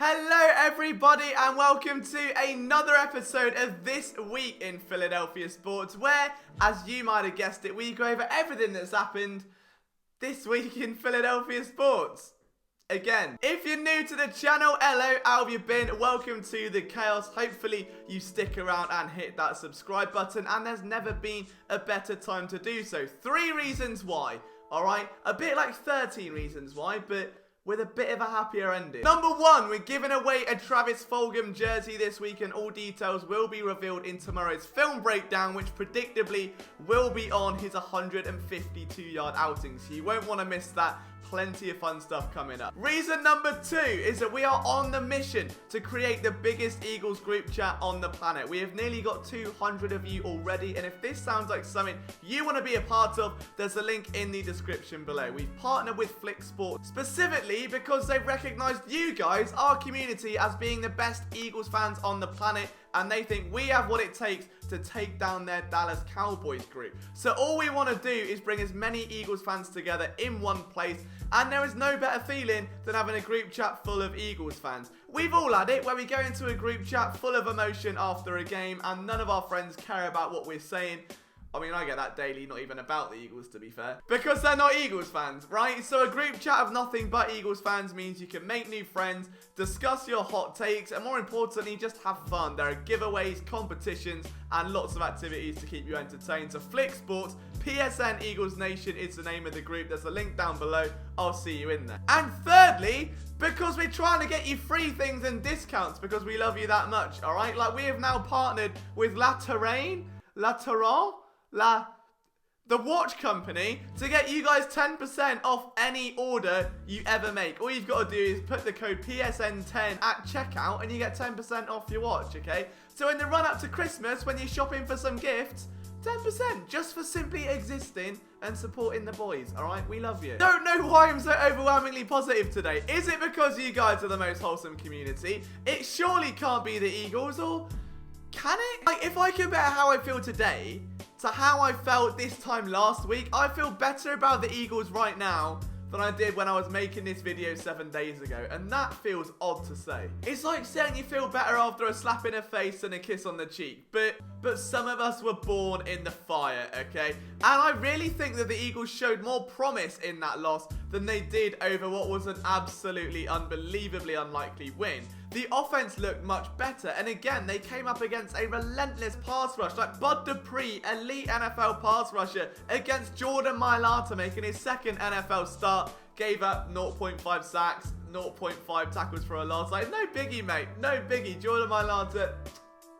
Hello everybody and welcome to another episode of This Week in Philadelphia Sports, where, as you might have guessed it, we go over everything that's happened this week in Philadelphia Sports. Again, if you're new to the channel, hello, how have you been? Welcome to the chaos. Hopefully you stick around and hit that subscribe button, and there's never been a better time to do so. 3 reasons why, alright? A bit like 13 reasons why, but with a bit of a happier ending. Number 1, we're giving away a Travis Fulgham jersey this week, and all details will be revealed in tomorrow's film breakdown, which predictably will be on his 152-yard outing, so you won't want to miss that. Plenty of fun stuff coming up. Reason number 2 is that we are on the mission to create the biggest Eagles group chat on the planet. We have nearly got 200 of you already, and if this sounds like something you want to be a part of, there's a link in the description below. We've partnered with Flick specifically because they've recognized you guys, our community, as being the best Eagles fans on the planet, and they think we have what it takes to take down their Dallas Cowboys group. So all we want to do is bring as many Eagles fans together in one place, and there is no better feeling than having a group chat full of Eagles fans. We've all had it, where we go into a group chat full of emotion after a game, and none of our friends care about what we're saying. I mean, I get that daily, not even about the Eagles, to be fair. Because they're not Eagles fans, right? So a group chat of nothing but Eagles fans means you can make new friends, discuss your hot takes, and more importantly, just have fun. There are giveaways, competitions, and lots of activities to keep you entertained. So Flick Sports, PSN Eagles Nation is the name of the group. There's a link down below. I'll see you in there. And thirdly, because we're trying to get you free things and discounts because we love you that much, all right? Like, we have now partnered with the watch company, to get you guys 10% off any order you ever make. All you've got to do is put the code PSN10 at checkout and you get 10% off your watch, okay? So in the run up to Christmas, when you're shopping for some gifts, 10% just for simply existing and supporting the boys, alright? We love you. Don't know why I'm so overwhelmingly positive today. Is it because you guys are the most wholesome community? It surely can't be the Eagles, or can it? Like, if I compare how I feel today to how I felt this time last week, I feel better about the Eagles right now than I did when I was making this video 7 days ago, and that feels odd to say. It's like saying you feel better after a slap in the face and a kiss on the cheek, but some of us were born in the fire, okay? And I really think that the Eagles showed more promise in that loss than they did over what was an absolutely unbelievably unlikely win. The offense looked much better, and again, they came up against a relentless pass rush, like Bud Dupree, elite NFL pass rusher, against Jordan Mailata, making his second NFL start, gave up 0.5 sacks, 0.5 tackles for a loss. Like, no biggie, mate, no biggie. Jordan Mailata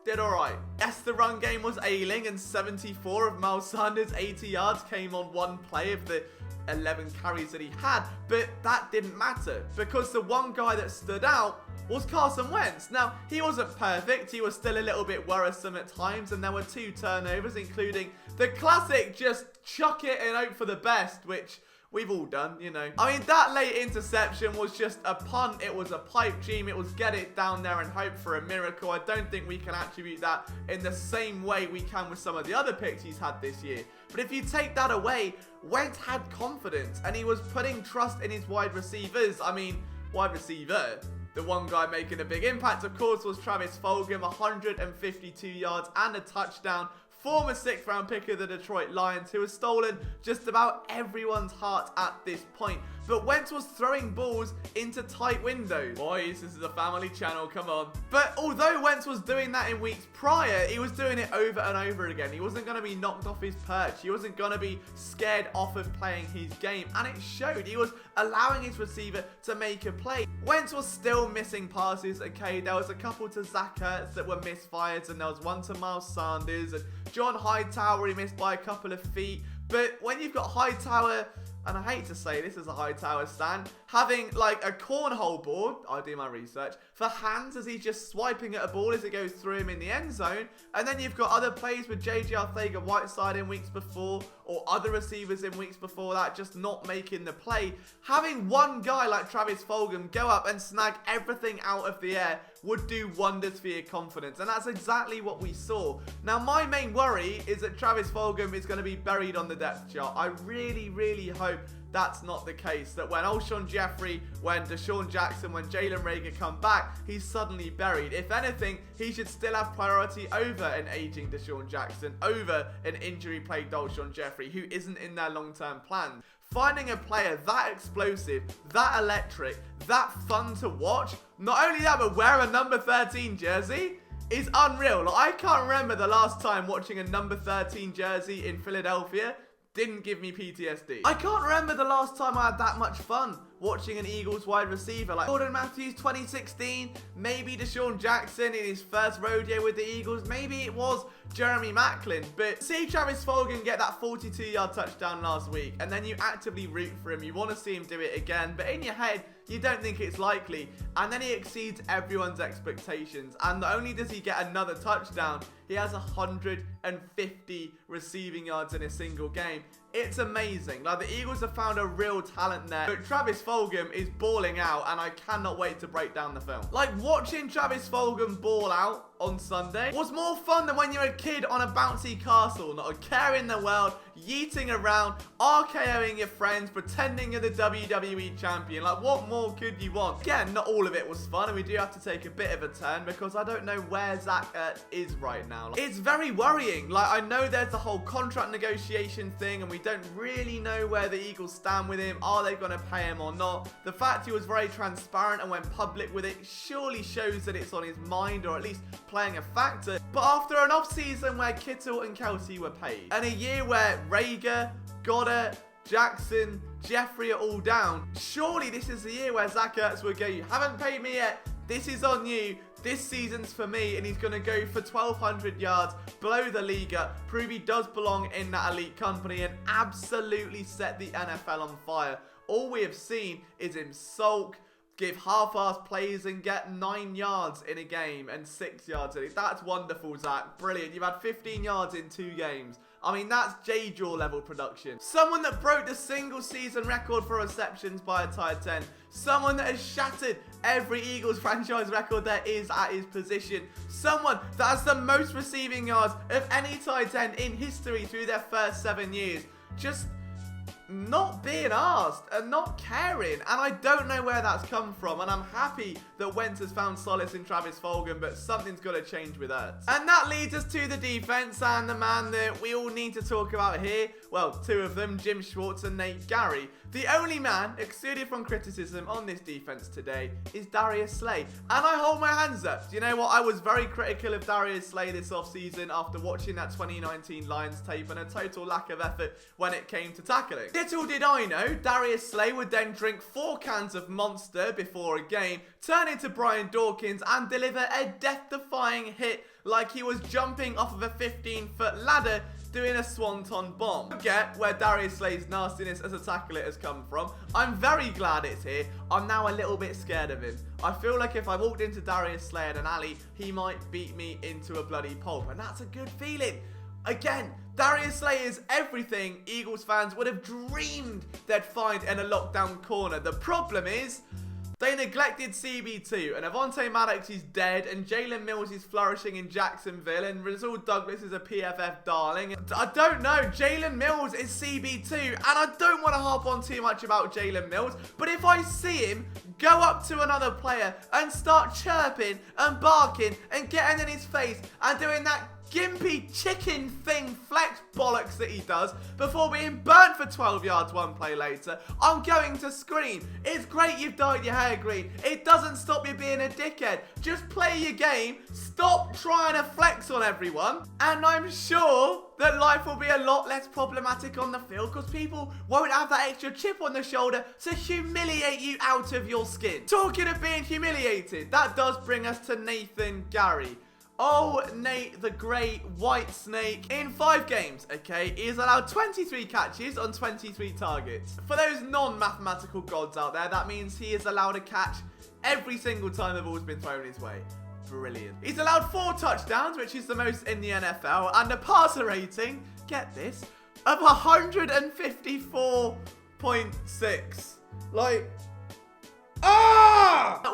did alright. Yes, the run game was ailing, and 74 of Miles Sanders' 80 yards came on one play of the 11 carries that he had, but that didn't matter, because the one guy that stood out was Carson Wentz. Now, he wasn't perfect, he was still a little bit worrisome at times, and there were 2 turnovers, including the classic just chuck it and hope for the best, which we've all done, you know. I mean, that late interception was just a punt, it was a pipe dream, it was get it down there and hope for a miracle. I don't think we can attribute that in the same way we can with some of the other picks he's had this year. But if you take that away, Wentz had confidence, and he was putting trust in his wide receivers. I mean, wide receiver. The one guy making a big impact, of course, was Travis Fulgham, 152 yards and a touchdown. Former 6th round pick of the Detroit Lions, who has stolen just about everyone's heart at this point. But Wentz was throwing balls into tight windows. Boys, this is a family channel, come on. But although Wentz was doing that in weeks prior, he was doing it over and over again. He wasn't going to be knocked off his perch. He wasn't going to be scared off of playing his game. And it showed. He was allowing his receiver to make a play. Wentz was still missing passes, okay? There was a couple to Zach Ertz that were misfires, and there was one to Miles Sanders, and John Hightower, he missed by a couple of feet. But when you've got Hightower, and I hate to say this as a Hightower stan, having like a cornhole board, I do my research, for hands as he's just swiping at a ball as it goes through him in the end zone. And then you've got other plays with JJ Arcega-Whiteside in weeks before, or other receivers in weeks before that just not making the play. Having one guy like Travis Fulgham go up and snag everything out of the air would do wonders for your confidence, and that's exactly what we saw. Now, my main worry is that Travis Fulgham is going to be buried on the depth chart. I really, really hope that's not the case. That when Alshon Jeffrey, when Deshaun Jackson, when Jalen Reagor come back, he's suddenly buried. If anything, he should still have priority over an aging Deshaun Jackson, over an injury-plagued Alshon Jeffrey, who isn't in their long-term plan. Finding a player that explosive, that electric, that fun to watch, not only that, but wear a number 13 jersey, is unreal. Like, I can't remember the last time watching a number 13 jersey in Philadelphia didn't give me PTSD. I can't remember the last time I had that much fun watching an Eagles wide receiver. Like Jordan Matthews 2016, maybe Deshaun Jackson in his first rodeo with the Eagles, maybe it was Jeremy Maclin. But see Travis Fulgham get that 42-yard touchdown last week, and then you actively root for him. You want to see him do it again, but in your head, you don't think it's likely. And then he exceeds everyone's expectations. And not only does he get another touchdown, he has 150 receiving yards in a single game. It's amazing. Like, the Eagles have found a real talent there. But Travis Fulgham is balling out, and I cannot wait to break down the film. Like, watching Travis Fulgham ball out on Sunday was more fun than when you're a kid on a bouncy castle, not a care in the world, yeeting around, RKOing your friends, pretending you're the WWE champion. Like, what more could you want? Again, not all of it was fun, and we do have to take a bit of a turn because I don't know where Zach Ertz is right now. Like, it's very worrying. Like, I know there's the whole contract negotiation thing, and we don't really know where the Eagles stand with him. Are they going to pay him or not? The fact he was very transparent and went public with it surely shows that it's on his mind, or at least playing a factor. But after an off-season where Kittle and Kelsey were paid, and a year where Reagor, Goddard, Jackson, Jeffrey are all down, surely this is the year where Zach Ertz will go, you haven't paid me yet, this is on you, this season's for me, and he's going to go for 1,200 yards, blow the league up, prove he does belong in that elite company, and absolutely set the NFL on fire. All we have seen is him sulk, give half-assed plays, and get 9 yards in a game and 6 yards in it. That's wonderful, Zach. Brilliant. You've had 15 yards in 2 games. I mean, that's J-Jaw level production. Someone that broke the single season record for receptions by a tight end. Someone that has shattered every Eagles franchise record there is at his position. Someone that has the most receiving yards of any tight end in history through their first 7 years. Just not being asked and not caring, and I don't know where that's come from, and I'm happy that Wentz has found solace in Travis Fulgham, but something's got to change with Ertz. And that leads us to the defense, and the man that we all need to talk about here, well, 2 of them, Jim Schwartz and Nate Gerry. The only man excluded from criticism on this defense today is Darius Slay, and I hold my hands up. Do you know what? I was very critical of Darius Slay this offseason after watching that 2019 Lions tape and a total lack of effort when it came to tackling. Little did I know, Darius Slay would then drink 4 cans of Monster before a game, turn into Brian Dawkins, and deliver a death-defying hit like he was jumping off of a 15-foot ladder doing a swanton bomb. Get where Darius Slay's nastiness as a tackler has come from. I'm very glad it's here. I'm now a little bit scared of him. I feel like if I walked into Darius Slay in an alley, he might beat me into a bloody pulp, and that's a good feeling. Again, Darius Slay is everything Eagles fans would have dreamed they'd find in a lockdown corner. The problem is, they neglected CB2, and Avonte Maddox is dead, and Jalen Mills is flourishing in Jacksonville, and Rasul Douglas is a PFF darling. I don't know, Jalen Mills is CB2, and I don't want to harp on too much about Jalen Mills, but if I see him go up to another player and start chirping and barking and getting in his face and doing that gimpy chicken thing flex bollocks that he does before being burnt for 12 yards 1 play later, I'm going to scream. It's great you've dyed your hair green. It doesn't stop you being a dickhead. Just play your game, stop trying to flex on everyone, and I'm sure that life will be a lot less problematic on the field because people won't have that extra chip on the shoulder to humiliate you out of your skin. Talking of being humiliated, that does bring us to Nathan Gerry. Oh, Nate, the great white snake. In 5 games, okay, he has allowed 23 catches on 23 targets. For those non-mathematical gods out there, that means he is allowed a catch every single time the ball's been thrown his way. Brilliant. He's allowed 4 touchdowns, which is the most in the NFL, and a passer rating, get this, of 154.6. Like,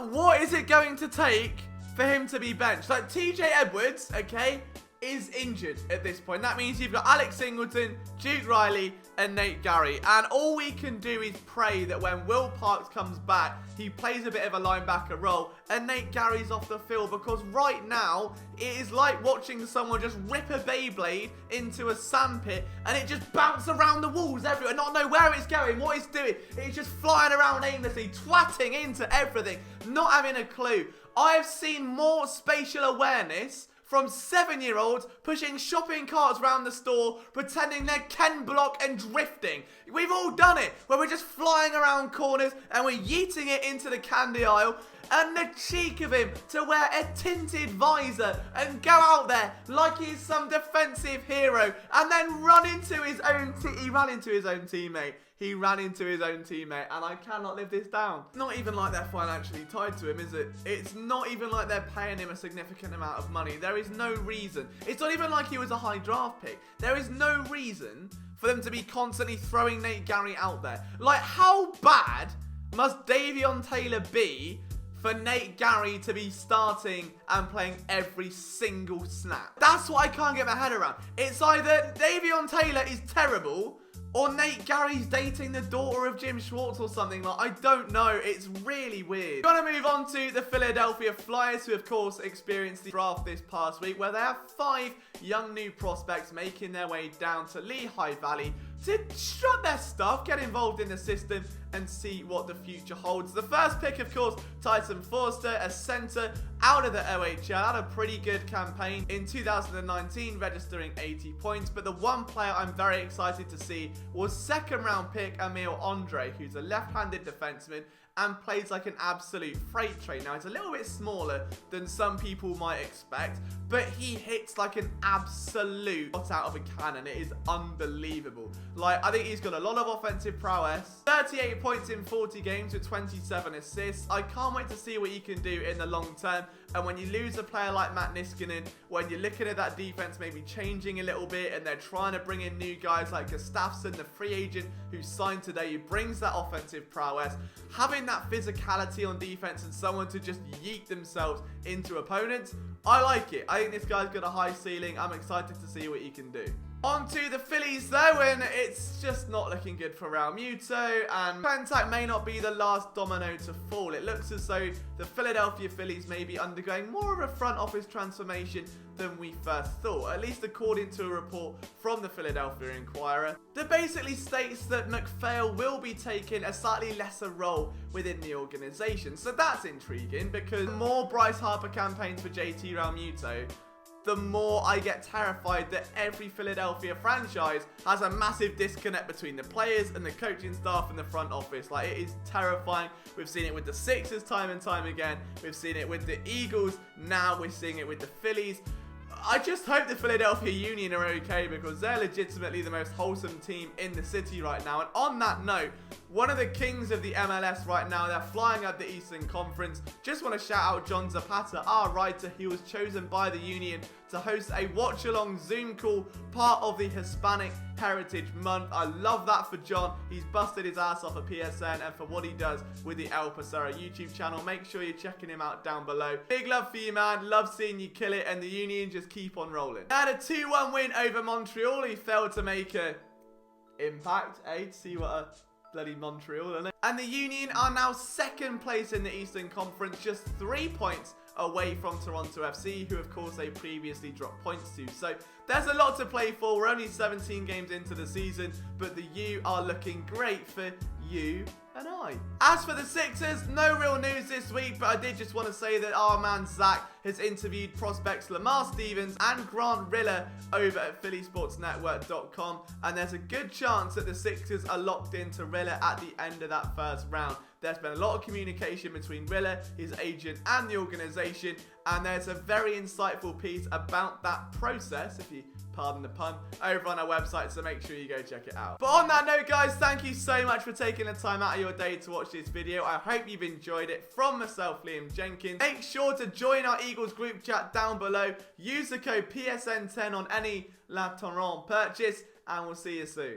what is it going to take for him to be benched? Like, TJ Edwards, okay, is injured at this point. That means you've got Alex Singleton, Duke Riley, and Nate Gerry. And all we can do is pray that when Will Parks comes back, he plays a bit of a linebacker role and Nate Gerry's off the field, because right now it is like watching someone just rip a Beyblade into a sandpit and it just bounces around the walls everywhere, not know where it's going, what it's doing. It's just flying around aimlessly, twatting into everything, not having a clue. I have seen more spatial awareness from 7-year-olds pushing shopping carts around the store, pretending they're Ken Block and drifting. We've all done it, where we're just flying around corners and we're yeeting it into the candy aisle. And the cheek of him to wear a tinted visor and go out there like he's some defensive hero and then run into his own he ran into his own teammate. He ran into his own teammate, and I cannot live this down. It's not even like they're financially tied to him, is it? It's not even like they're paying him a significant amount of money. There is no reason. It's not even like he was a high draft pick. There is no reason for them to be constantly throwing Nate Gerry out there. Like, how bad must Davion Taylor be for Nate Gerry to be starting and playing every single snap? That's what I can't get my head around. It's either Davion Taylor is terrible or Nate Gerry's dating the daughter of Jim Schwartz or something. Like, I don't know. It's really weird. We're going to move on to the Philadelphia Flyers, who of course experienced the draft this past week, where they have 5 young new prospects making their way down to Lehigh Valley to strut their stuff, get involved in the system, and see what the future holds. The first pick, of course, Tyson Forster, a centre out of the OHL, had a pretty good campaign in 2019, registering 80 points. But the one player I'm very excited to see was second-round pick Emil Andre, who's a left-handed defenseman and plays like an absolute freight train. Now, it's a little bit smaller than some people might expect, but he hits like an absolute shot out of a cannon. It is unbelievable. Like, I think he's got a lot of offensive prowess. 38 points in 40 games with 27 assists. I can't wait to see what he can do in the long term. And when you lose a player like Matt Niskanen, when you're looking at that defense maybe changing a little bit and they're trying to bring in new guys like Gustafsson, the free agent who signed today, who brings that offensive prowess, having that physicality on defense and someone to just yeet themselves into opponents, I like it. I think this guy's got a high ceiling. I'm excited to see what he can do. On to the Phillies though, and it's just not looking good for Raul Muto, and Pentak may not be the last domino to fall. It looks as though the Philadelphia Phillies may be undergoing more of a front office transformation than we first thought, at least according to a report from the Philadelphia Inquirer that basically states that McPhail will be taking a slightly lesser role within the organization. So that's intriguing, because the more Bryce Harper campaigns for JT Realmuto, the more I get terrified that every Philadelphia franchise has a massive disconnect between the players and the coaching staff and the front office. Like, it is terrifying. We've seen it with the Sixers time and time again. We've seen it with the Eagles. Now we're seeing it with the Phillies. I just hope the Philadelphia Union are okay, because they're legitimately the most wholesome team in the city right now. And on that note, one of the kings of the MLS right now, they're flying up the Eastern Conference. Just want to shout out John Zapata, our writer. He was chosen by the Union to host a watch-along Zoom call, part of the Hispanic Heritage Month. I love that for John. He's busted his ass off at PSN and for what he does with the El Pasero YouTube channel. Make sure you're checking him out down below. Big love for you, man. Love seeing you kill it, and the Union just keep on rolling. They had a 2-1 win over Montreal. He failed to make an impact, to see what a bloody Montreal, isn't it? And the Union are now second place in the Eastern Conference, just 3 points away from Toronto FC, who of course they previously dropped points to. So there's a lot to play for. We're only 17 games into the season, but the U are looking great for you and I. As for the Sixers, no real news this week, but I did just want to say that our man Zach has interviewed prospects Lamar Stevens and Grant Riller over at phillysportsnetwork.com, and there's a good chance that the Sixers are locked into Riller at the end of that first round. There's been a lot of communication between Riller, his agent, and the organisation, and there's a very insightful piece about that process, if you pardon the pun, over on our website, so make sure you go check it out. But on that note, guys, thank you so much for taking the time out of your day to watch this video. I hope you've enjoyed it. From myself, Liam Jenkins, make sure to join our Eagles group chat down below. Use the code PSN10 on any La Torrent purchase, and we'll see you soon.